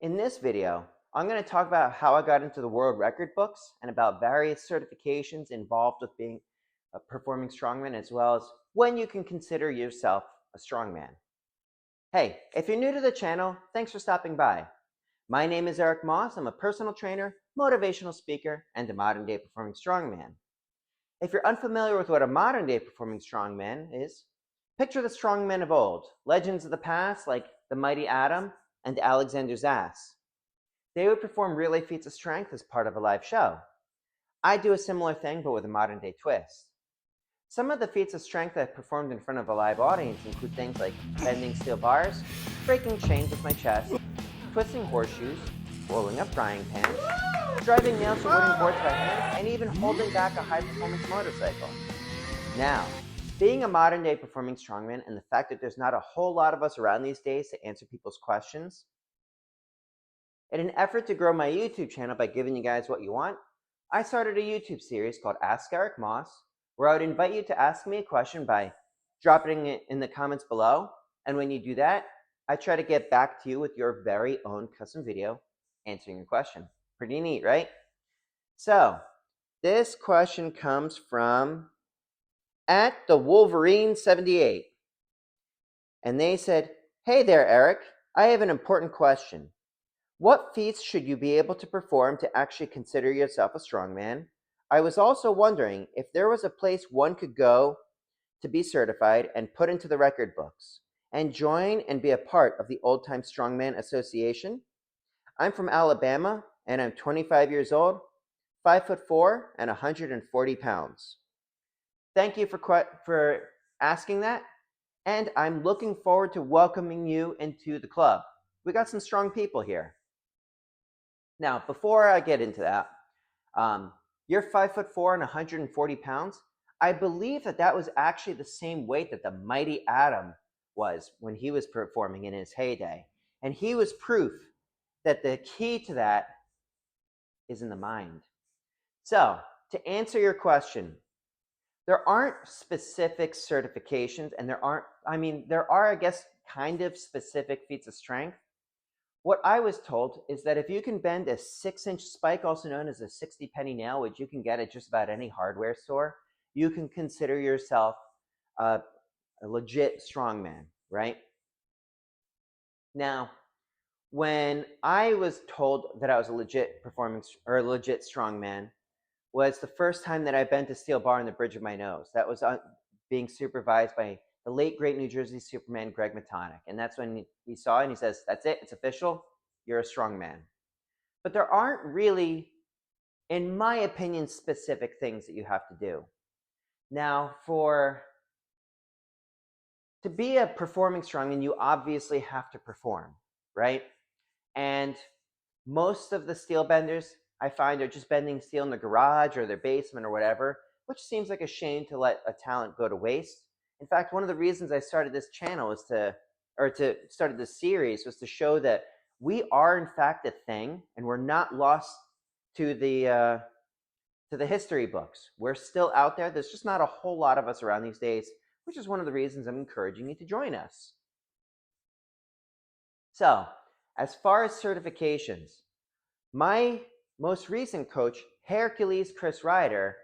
In this video, I'm going to talk about how I got into the world record books and about various certifications involved with being a performing strongman, as well as when you can consider yourself a strongman. Hey, if you're new to the channel, thanks for stopping by. My name is Eric Moss. I'm a personal trainer, motivational speaker, and a modern-day performing strongman. If you're unfamiliar with what a modern-day performing strongman is, picture the strongmen of old, legends of the past like the mighty Adam and Alexander Zass. They would perform relay feats of strength as part of a live show. I do a similar thing, but with a modern-day twist. Some of the feats of strength I've performed in front of a live audience include things like bending steel bars, breaking chains with my chest, twisting horseshoes, rolling up frying pans, driving nails to wooden boards by hand, and even holding back a high-performance motorcycle. Now, being a modern-day performing strongman and the fact that there's not a whole lot of us around these days to answer people's questions, in an effort to grow my YouTube channel by giving you guys what you want, I started a YouTube series called Ask Eric Moss, where I would invite you to ask me a question by dropping it in the comments below. And when you do that, I try to get back to you with your very own custom video answering your question. Pretty neat, right? So, this question comes from @thewolverine78. And they said, "Hey there, Eric. I have an important question. What feats should you be able to perform to actually consider yourself a strongman? I was also wondering if there was a place one could go to be certified and put into the record books and join and be a part of the Old Time Strongman Association. I'm from Alabama and I'm 25 years old, 5'4" and 140 pounds. Thank you for asking that, and I'm looking forward to welcoming you into the club. We got some strong people here. Now, before I get into that, you're 5'4" and 140 pounds. I believe that was actually the same weight that the mighty Adam was when he was performing in his heyday. And he was proof that the key to that is in the mind. So, to answer your question, there aren't specific certifications, and there are, I guess, kind of specific feats of strength. What I was told is that if you can bend a 6-inch spike, also known as a 60-penny nail, which you can get at just about any hardware store, you can consider yourself a legit strongman, right? Now, when I was told that I was a legit legit strongman, was the first time that I bent a steel bar on the bridge of my nose. That was being supervised by the late, great New Jersey Superman, Greg Matonic. And that's when he saw it and he says, "That's it, it's official, you're a strongman." But there aren't really, in my opinion, specific things that you have to do. Now, to be a performing strongman, you obviously have to perform, right? And most of the steel benders I find are just bending steel in the garage or their basement or whatever, which seems like a shame to let a talent go to waste. In fact, one of the reasons I started this channel was started this series was to show that we are in fact a thing, and we're not lost to the history books. We're still out there. There's just not a whole lot of us around these days, which is one of the reasons I'm encouraging you to join us. So, as far as certifications, my most recent coach, Hercules Chris Ryder,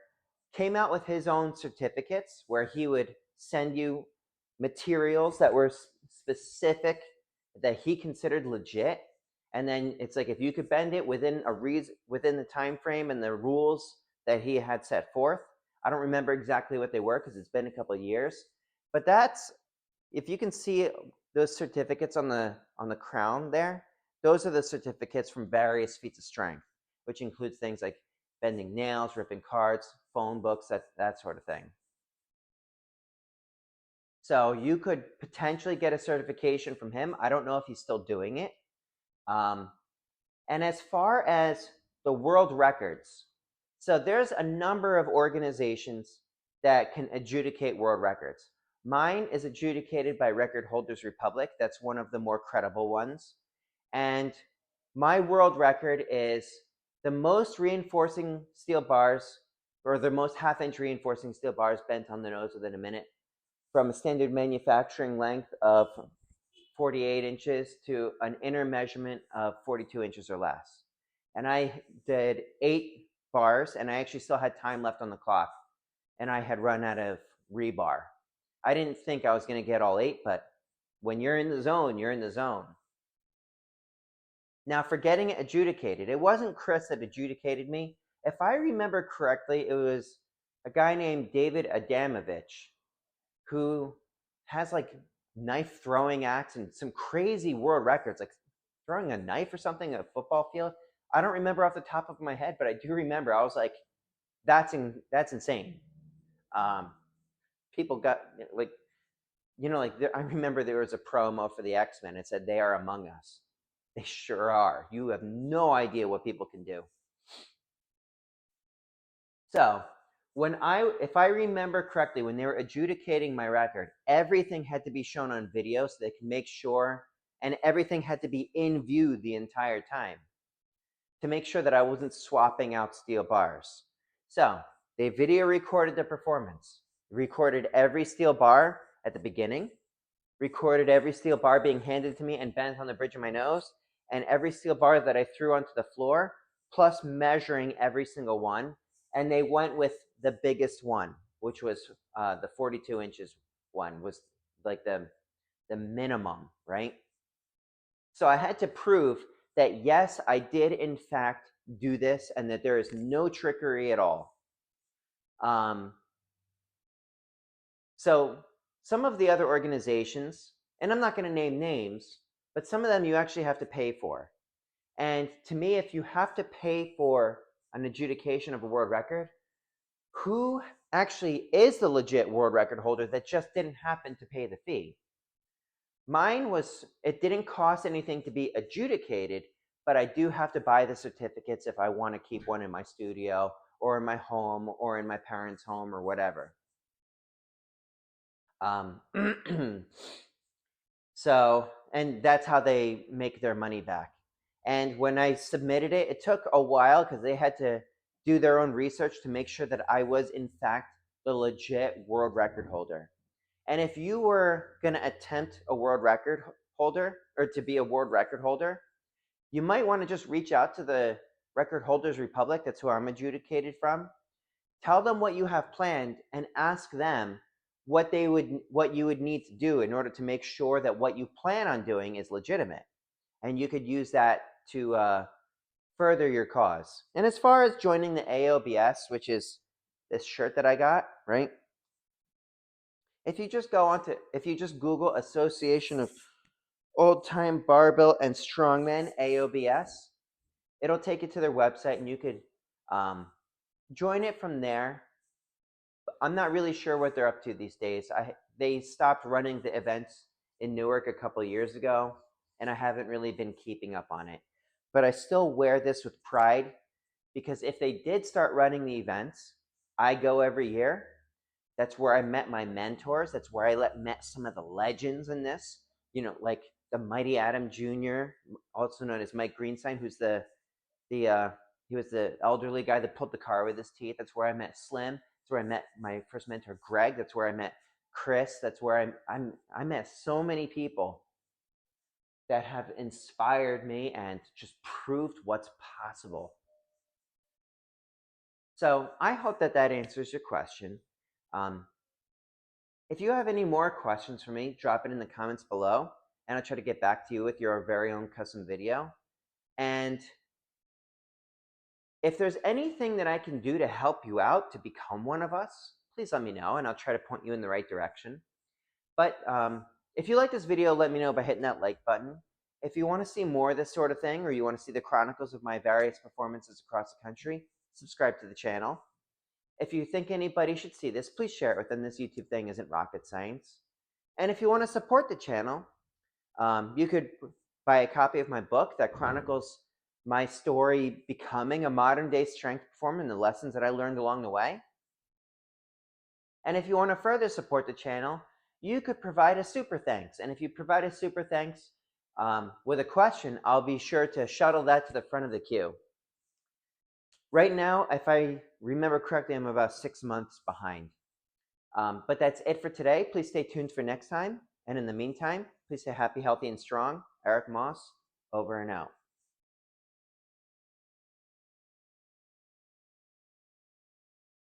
came out with his own certificates where he would send you materials that were specific, that he considered legit. And then it's like if you could bend it within the time frame and the rules that he had set forth. I don't remember exactly what they were because it's been a couple of years. But that's, if you can see those certificates on the crown there, those are the certificates from various feats of strength, which includes things like bending nails, ripping cards, phone books, that sort of thing. So you could potentially get a certification from him. I don't know if he's still doing it. And as far as the world records, so there's a number of organizations that can adjudicate world records. Mine is adjudicated by Record Holders Republic. That's one of the more credible ones. And my world record is the most reinforcing steel bars, or the most half-inch reinforcing steel bars bent on the nose within a minute, from a standard manufacturing length of 48 inches to an inner measurement of 42 inches or less. And I did 8 bars, and I actually still had time left on the clock, and I had run out of rebar. I didn't think I was going to get all 8, but when you're in the zone, you're in the zone. Now, for getting adjudicated, it wasn't Chris that adjudicated me. If I remember correctly, it was a guy named David Adamovich, who has like knife throwing acts and some crazy world records, like throwing a knife or something at a football field. I don't remember off the top of my head, but I do remember. I was like, that's insane. People got like, I remember there was a promo for the X-Men. It said, "They are among us." They sure are. You have no idea what people can do. So if I remember correctly, when they were adjudicating my record, everything had to be shown on video so they could make sure, and everything had to be in view the entire time to make sure that I wasn't swapping out steel bars. So they video recorded the performance, recorded every steel bar at the beginning, recorded every steel bar being handed to me and bent on the bridge of my nose, and every steel bar that I threw onto the floor, plus measuring every single one. And they went with the biggest one, which was the 42 inches one, was like the minimum, right? So I had to prove that, yes, I did in fact do this and that there is no trickery at all. So some of the other organizations, and I'm not going to name names, but some of them you actually have to pay for. And to me, if you have to pay for an adjudication of a world record, who actually is the legit world record holder that just didn't happen to pay the fee? Mine was, it didn't cost anything to be adjudicated, but I do have to buy the certificates if I want to keep one in my studio or in my home or in my parents' home or whatever. So, and that's how they make their money back. And when I submitted it, it took a while because they had to do their own research to make sure that I was in fact the legit world record holder. And if you were going to attempt a world record holder or to be a world record holder, you might want to just reach out to the Record Holders Republic. That's who I'm adjudicated from. Tell them what you have planned and ask them what you would need to do in order to make sure that what you plan on doing is legitimate. And you could use that to further your cause. And as far as joining the AOBS, which is this shirt that I got, right? If you just Google Association of Old Time Barbell and Strongman, AOBS, it'll take you to their website and you could join it from there. I'm not really sure what they're up to these days. They stopped running the events in Newark a couple years ago, and I haven't really been keeping up on it. But I still wear this with pride because if they did start running the events, I go every year. That's where I met my mentors. That's where I met some of the legends in this. Like the Mighty Adam Jr., also known as Mike Greenstein, who's he was the elderly guy that pulled the car with his teeth. That's where I met Slim. That's where I met my first mentor, Greg. That's where I met Chris. That's where I met so many people that have inspired me and just proved what's possible. So I hope that answers your question. If you have any more questions for me, drop it in the comments below, and I'll try to get back to you with your very own custom video. And if there's anything that I can do to help you out to become one of us, please let me know, and I'll try to point you in the right direction. But if you like this video, let me know by hitting that like button. If you want to see more of this sort of thing, or you want to see the chronicles of my various performances across the country, subscribe to the channel. If you think anybody should see this, please share it with them. This YouTube thing isn't rocket science. And if you want to support the channel, you could buy a copy of my book that chronicles my story becoming a modern-day strength performer and the lessons that I learned along the way. And if you want to further support the channel, you could provide a super thanks. And if you provide a super thanks with a question, I'll be sure to shuttle that to the front of the queue. Right now, if I remember correctly, I'm about 6 months behind. But that's it for today. Please stay tuned for next time. And in the meantime, Please stay happy, healthy, and strong. Eric Moss, over and out.